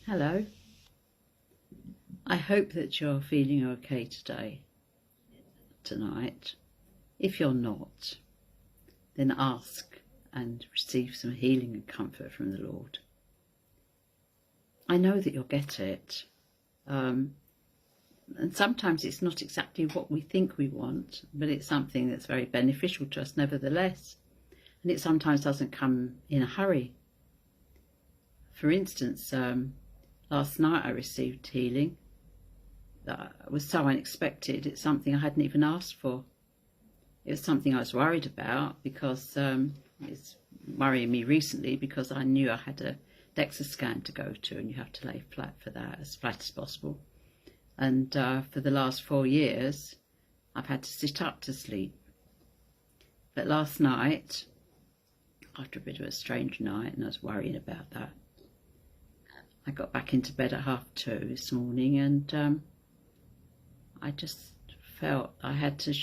Hello. I hope that you're feeling okay tonight. If you're not, then ask and receive some healing and comfort from the Lord. I know that you'll get it. And sometimes it's not exactly what we think we want, but it's something that's very beneficial to us nevertheless. And it sometimes doesn't come in a hurry. For instance, last night I received healing that was so unexpected. It's something I hadn't even asked for. It was something I was worried about because it's worrying me recently because I knew I had a DEXA scan to go to, and you have to lay flat for that, as flat as possible. And for the last 4 years I've had to sit up to sleep. But last night, after a bit of a strange night, and I was worrying about that, I got back into bed at 2:30 this morning, and I just felt I had to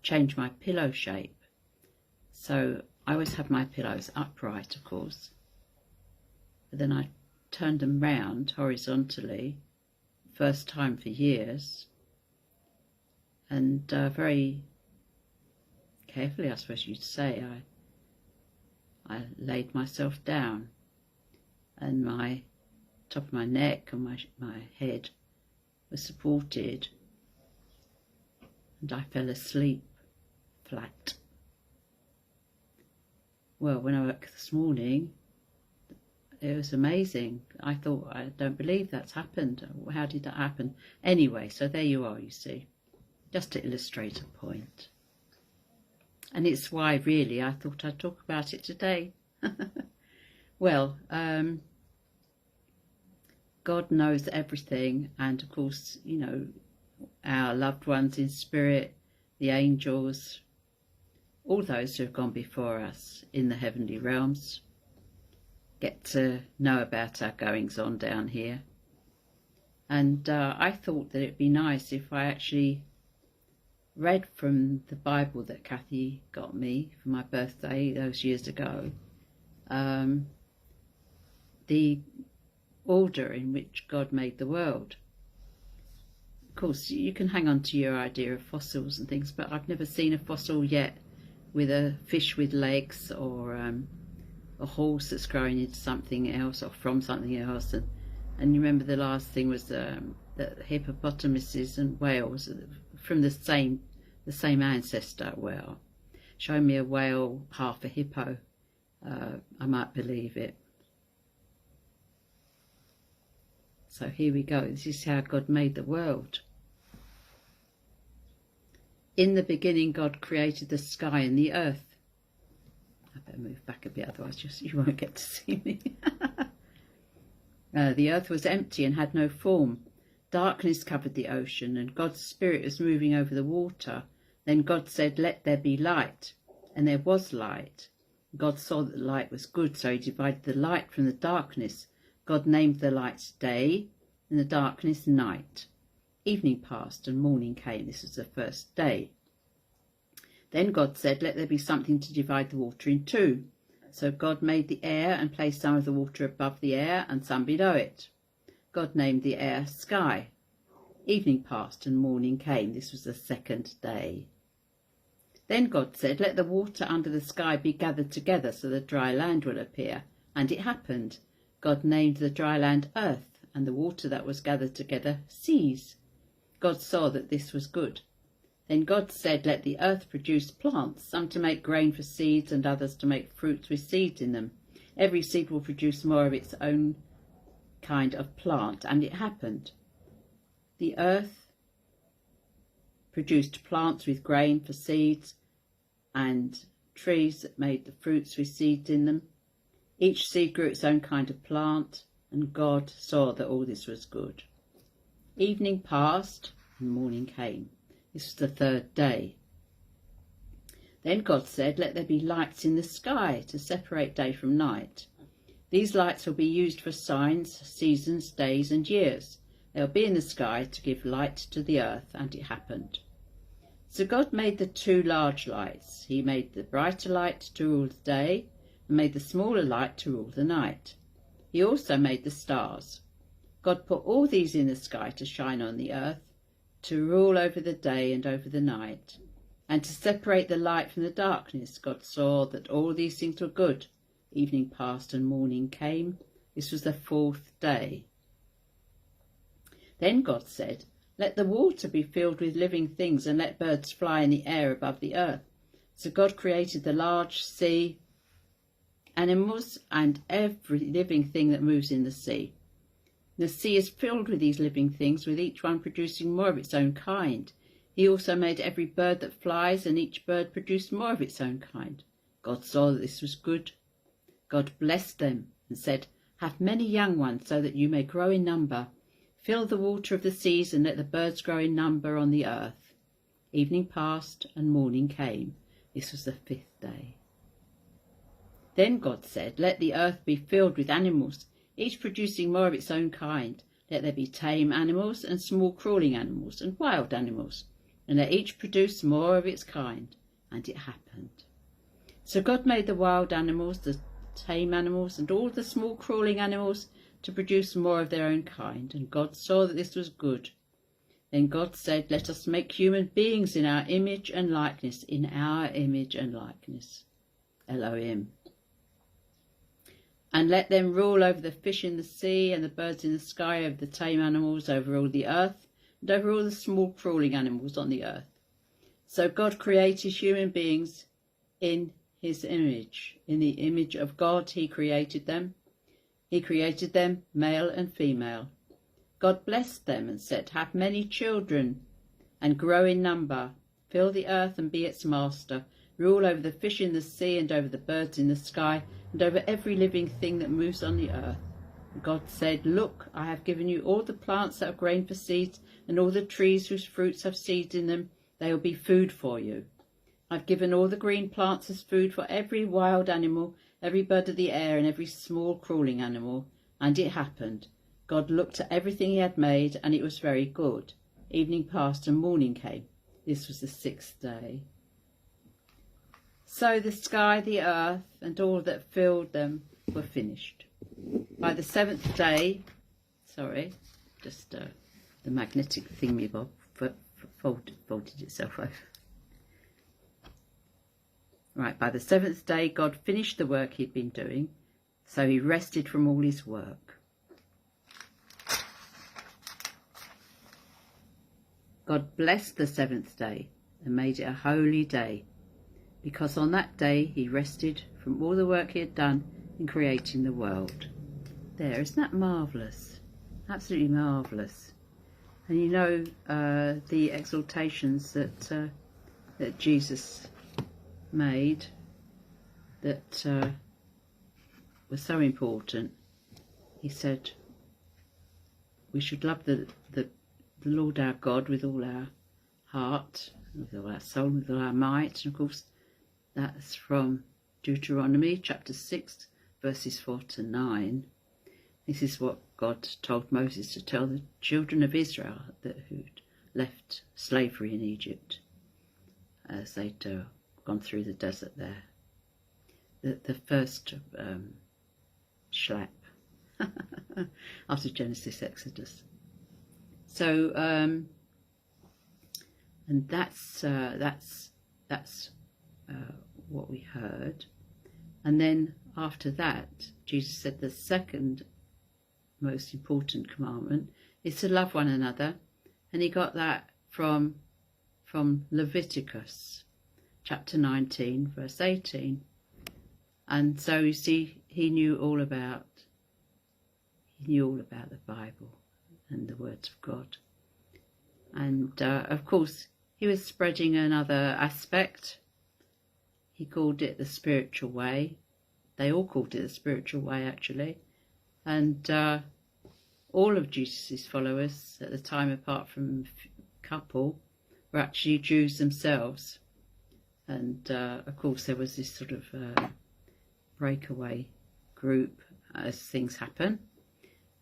change my pillow shape. So I always have my pillows upright, of course, but then I turned them round horizontally, first time for years, and very carefully, I suppose you'd say, I laid myself down, and my top of my neck and my head was supported, and I fell asleep flat. Well, when I woke this morning, it was amazing. I thought, I don't believe that's happened. How did that happen? Anyway, so there you are, you see, just to illustrate a point. And it's why really I thought I'd talk about it today. Well, God knows everything, and of course, you know, our loved ones in spirit, the angels, all those who have gone before us in the heavenly realms, get to know about our goings on down here. And I thought that it'd be nice if I actually read from the Bible that Kathy got me for my birthday those years ago, the order in which God made the world. Of course, you can hang on to your idea of fossils and things, but I've never seen a fossil yet with a fish with legs, or a horse that's growing into something else or from something else. And you remember the last thing was that hippopotamuses and whales from the same ancestor. Well, show me a whale half a hippo, I might believe it. So here we go. This is how God made the world. In the beginning, God created the sky and the earth. I better move back a bit, otherwise you won't get to see me. The earth was empty and had no form. Darkness covered the ocean, and God's Spirit was moving over the water. Then God said, "Let there be light." And there was light. God saw that the light was good, so he divided the light from the darkness. God named the light day, and the darkness night. Evening passed and morning came. This was the first day. Then God said, "Let there be something to divide the water in two." So God made the air and placed some of the water above the air and some below it. God named the air sky. Evening passed and morning came. This was the second day. Then God said, "Let the water under the sky be gathered together so the dry land will appear." And it happened. God named the dry land earth, and the water that was gathered together seas. God saw that this was good. Then God said, "Let the earth produce plants, some to make grain for seeds and others to make fruits with seeds in them. Every seed will produce more of its own kind of plant." And it happened. The earth produced plants with grain for seeds and trees that made the fruits with seeds in them. Each seed grew its own kind of plant, and God saw that all this was good. Evening passed and morning came. This was the third day. Then God said, "Let there be lights in the sky to separate day from night. These lights will be used for signs, seasons, days and years. They'll be in the sky to give light to the earth." And it happened. So God made the two large lights. He made the brighter light to rule the day, and made the smaller light to rule the night. He also made the stars. God put all these in the sky to shine on the earth, to rule over the day and over the night, and to separate the light from the darkness. God saw that all these things were good. Evening passed and morning came. This was the fourth day. Then God said, "Let the water be filled with living things, and let birds fly in the air above the earth." So God created the large sea animals and every living thing that moves in the sea. The sea is filled with these living things, with each one producing more of its own kind. He also made every bird that flies, and each bird produced more of its own kind. God saw that this was good. God blessed them and said, "Have many young ones, so that you may grow in number. Fill the water of the seas, and let the birds grow in number on the earth." Evening passed and morning came. This was the fifth day. Then God said, "Let the earth be filled with animals, each producing more of its own kind. Let there be tame animals and small crawling animals and wild animals, and let each produce more of its kind." And it happened. So God made the wild animals, the tame animals, and all the small crawling animals to produce more of their own kind. And God saw that this was good. Then God said, "Let us make human beings in our image and likeness," in our image and likeness, Elohim. "And let them rule over the fish in the sea and the birds in the sky, over the tame animals, over all the earth, and over all the small crawling animals on the earth." So God created human beings in his image. In the image of God he created them. He created them male and female. God blessed them and said, "Have many children and grow in number. Fill the earth and be its master. Rule over the fish in the sea and over the birds in the sky and over every living thing that moves on the earth." God said, "Look, I have given you all the plants that have grain for seeds and all the trees whose fruits have seeds in them. They will be food for you. I've given all the green plants as food for every wild animal, every bird of the air and every small crawling animal." And it happened. God looked at everything he had made, and it was very good. Evening passed and morning came. This was the sixth day. So the sky, the earth, and all that filled them were finished. By the seventh day, the magnetic thingy-bob folded itself over. Right, by the seventh day, God finished the work he'd been doing, so he rested from all his work. God blessed the seventh day and made it a holy day, because on that day he rested from all the work he had done in creating the world. There, isn't that marvellous? Absolutely marvellous. And you know the exaltations that Jesus made that were so important. He said we should love the Lord our God with all our heart, with all our soul, with all our might. And of course that's from Deuteronomy chapter 6 verses 4 to 9. This is what God told Moses to tell the children of Israel who'd left slavery in Egypt as they'd gone through the desert there. The first schlep after Genesis, Exodus. So, and that's what we heard. And then after that, Jesus said the second most important commandment is to love one another, and he got that from Leviticus chapter 19 verse 18. And so you see, he knew all about the Bible and the words of God. And of course he was spreading another aspect. He called it the spiritual way. They all called it the spiritual way, actually. And all of Jesus' followers at the time, apart from a couple, were actually Jews themselves. And of course there was this sort of breakaway group as things happen.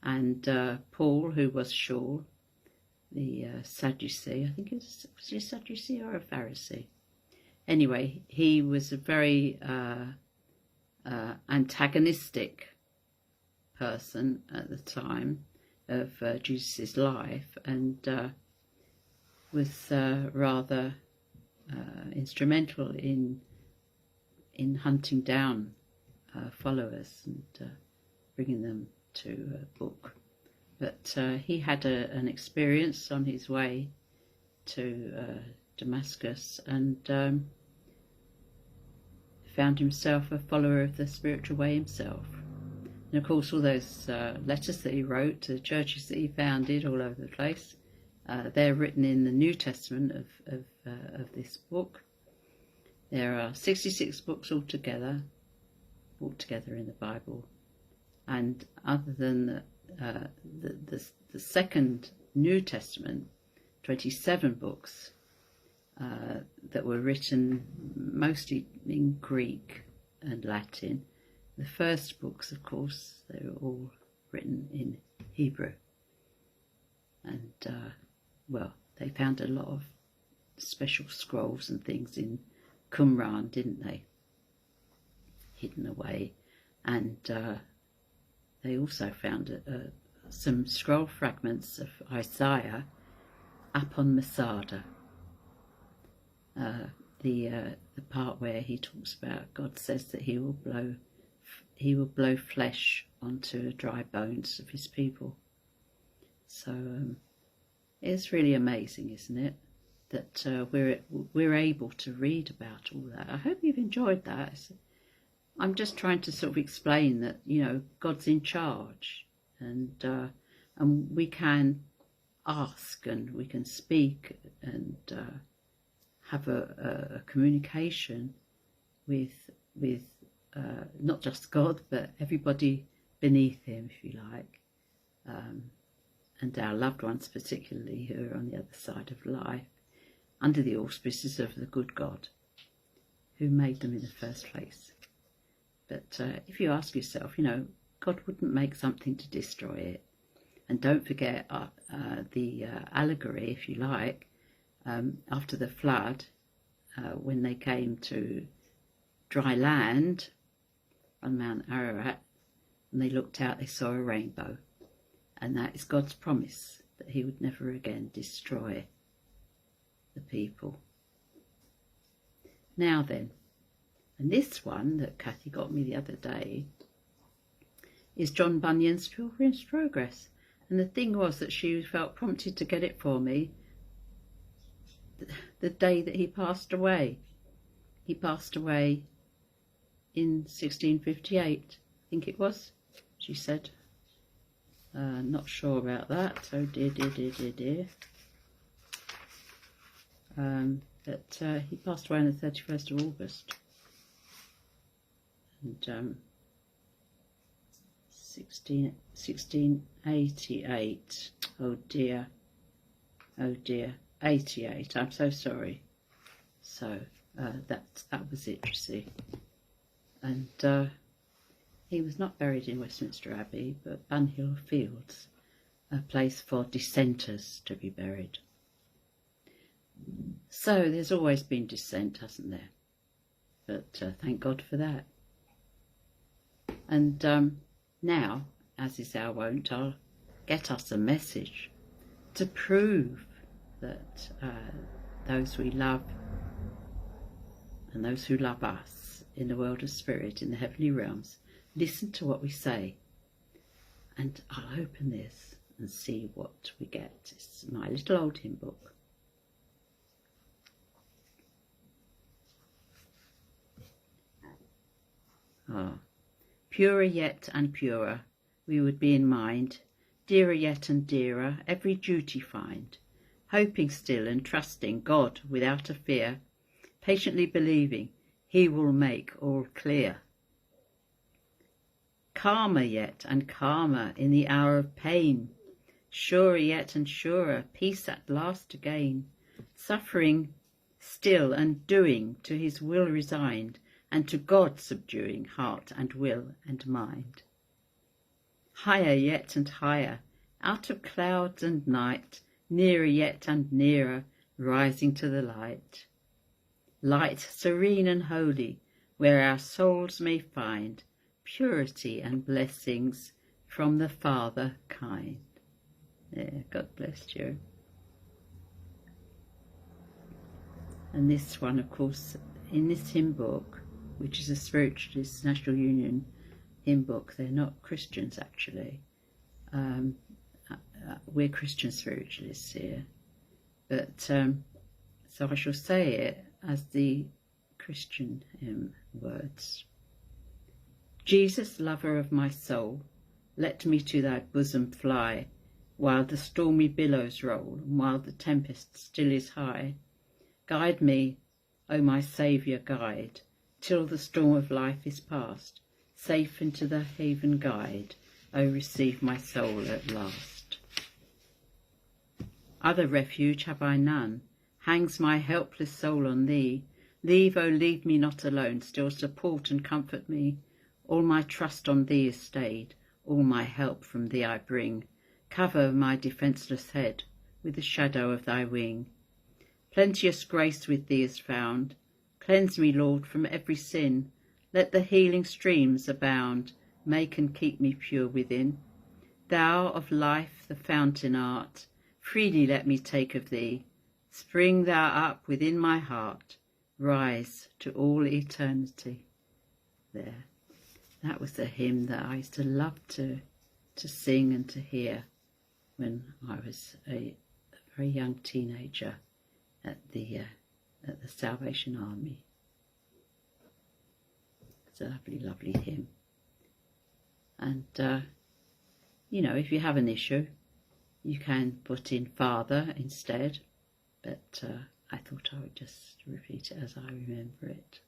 And Paul, who was Shaul, the Sadducee, I think was he a Sadducee or a Pharisee? Anyway, he was a very antagonistic person at the time, of Jesus' life, and was rather instrumental in hunting down followers and bringing them to a book. But he had an experience on his way to Damascus, and found himself a follower of the spiritual way himself. And of course, all those letters that he wrote to the churches that he founded all over the place, they're written in the New Testament of this book. There are 66 books altogether, brought together in the Bible, and other than the second New Testament, 27 books that were written mostly in Greek and Latin. The first books, of course, they were all written in Hebrew. And, well, they found a lot of special scrolls and things in Qumran, didn't they? Hidden away. And they also found some scroll fragments of Isaiah up on Masada. The part where he talks about God says that he will blow flesh onto dry bones of his people. So it's really amazing, isn't it, that we're able to read about all that. I hope you've enjoyed that. I'm just trying to sort of explain that, you know, God's in charge, and we can ask and we can speak and have a communication with not just God, but everybody beneath him, if you like, and our loved ones particularly, who are on the other side of life, under the auspices of the good God who made them in the first place. But if you ask yourself, you know, God wouldn't make something to destroy it. And don't forget the allegory, if you like, after the flood, when they came to dry land on Mount Ararat, and they looked out, they saw a rainbow. And that is God's promise that he would never again destroy the people. Now then, and this one that Kathy got me the other day is John Bunyan's Pilgrim's Progress. And the thing was that she felt prompted to get it for me the day that he passed away. He passed away in 1658, I think it was, she said. Not sure about that. Oh dear. But he passed away on the 31st of August. And 1688. Oh dear. 88. I'm so sorry. So that was it, you see. And he was not buried in Westminster Abbey, but Bunhill Fields, a place for dissenters to be buried. So there's always been dissent, hasn't there? But thank God for that. And now, as is our wont, I'll get us a message to prove that those we love and those who love us in the world of spirit, in the heavenly realms, listen to what we say. And I'll open this and see what we get. It's my little old hymn book. Purer yet and purer we would be in mind, dearer yet and dearer every duty find, hoping still and trusting God without a fear, patiently believing he will make all clear. Calmer yet and calmer in the hour of pain, surer yet and surer peace at last to gain, suffering still and doing to his will resigned, and to God subduing heart and will and mind. Higher yet and higher, out of clouds and night, nearer yet and nearer, rising to the light. Light serene and holy, where our souls may find purity and blessings from the Father kind. Yeah, God bless you. And this one, of course, in this hymn book, which is a Spiritualist National Union hymn book, they're not Christians actually. We're Christian spiritualists here. But so I shall say it as the Christian hymn words. Jesus, lover of my soul, let me to thy bosom fly, while the stormy billows roll, and while the tempest still is high. Guide me, O my Saviour, guide, till the storm of life is past. Safe into the haven guide, O receive my soul at last. Other refuge have I none, hangs my helpless soul on thee. Leave, O leave me not alone, still support and comfort me. All my trust on thee is stayed, all my help from thee I bring. Cover my defenceless head with the shadow of thy wing. Plenteous grace with thee is found. Cleanse me, Lord, from every sin. Let the healing streams abound. Make and keep me pure within. Thou of life the fountain art. Freely let me take of thee. Spring thou up within my heart. Rise to all eternity. There. That was the hymn that I used to love to sing and to hear when I was a very young teenager at the Salvation Army. It's a lovely, lovely hymn. And you know, if you have an issue, you can put in Father instead, but I thought I would just repeat it as I remember it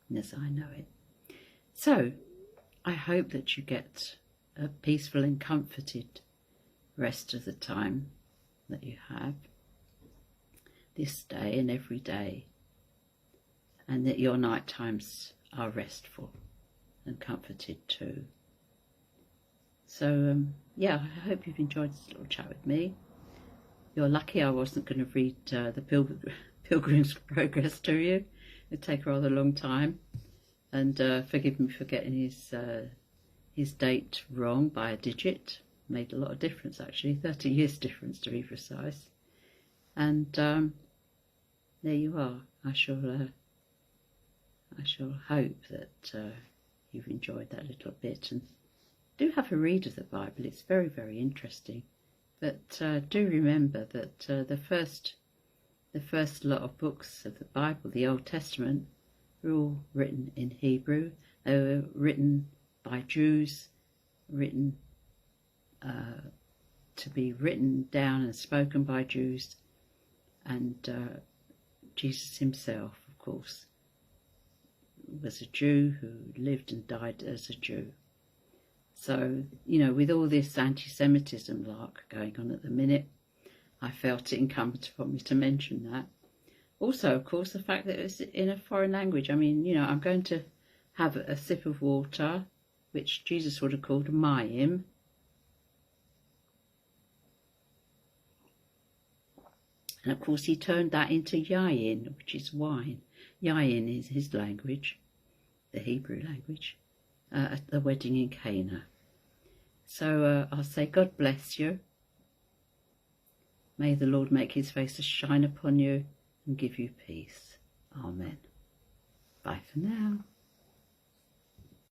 and as I know it. So I hope that you get a peaceful and comforted rest of the time that you have this day and every day, and that your night times are restful and comforted too. So yeah, I hope you've enjoyed this little chat with me. You're lucky I wasn't going to read the Pilgrim's Progress to you. It'd take a rather long time, and forgive me for getting his date wrong by a digit. Made a lot of difference actually, 30 years difference to be precise. And there you are. I shall hope that you've enjoyed that little bit, and do have a read of the Bible. It's very, very interesting. But do remember that the first lot of books of the Bible, the Old Testament, were all written in Hebrew. They were written by Jews, written to be written down and spoken by Jews, and Jesus himself, of course, was a Jew who lived and died as a Jew. So, you know, with all this anti-Semitism lark going on at the minute, I felt it incumbent upon me to mention that. Also, of course, the fact that it's in a foreign language. I mean, you know, I'm going to have a sip of water, which Jesus would have called mayim. And of course, he turned that into yayin, which is wine. Yayin is his language, the Hebrew language, at the wedding in Cana. So I'll say, God bless you. May the Lord make his face to shine upon you and give you peace. Amen. Bye for now.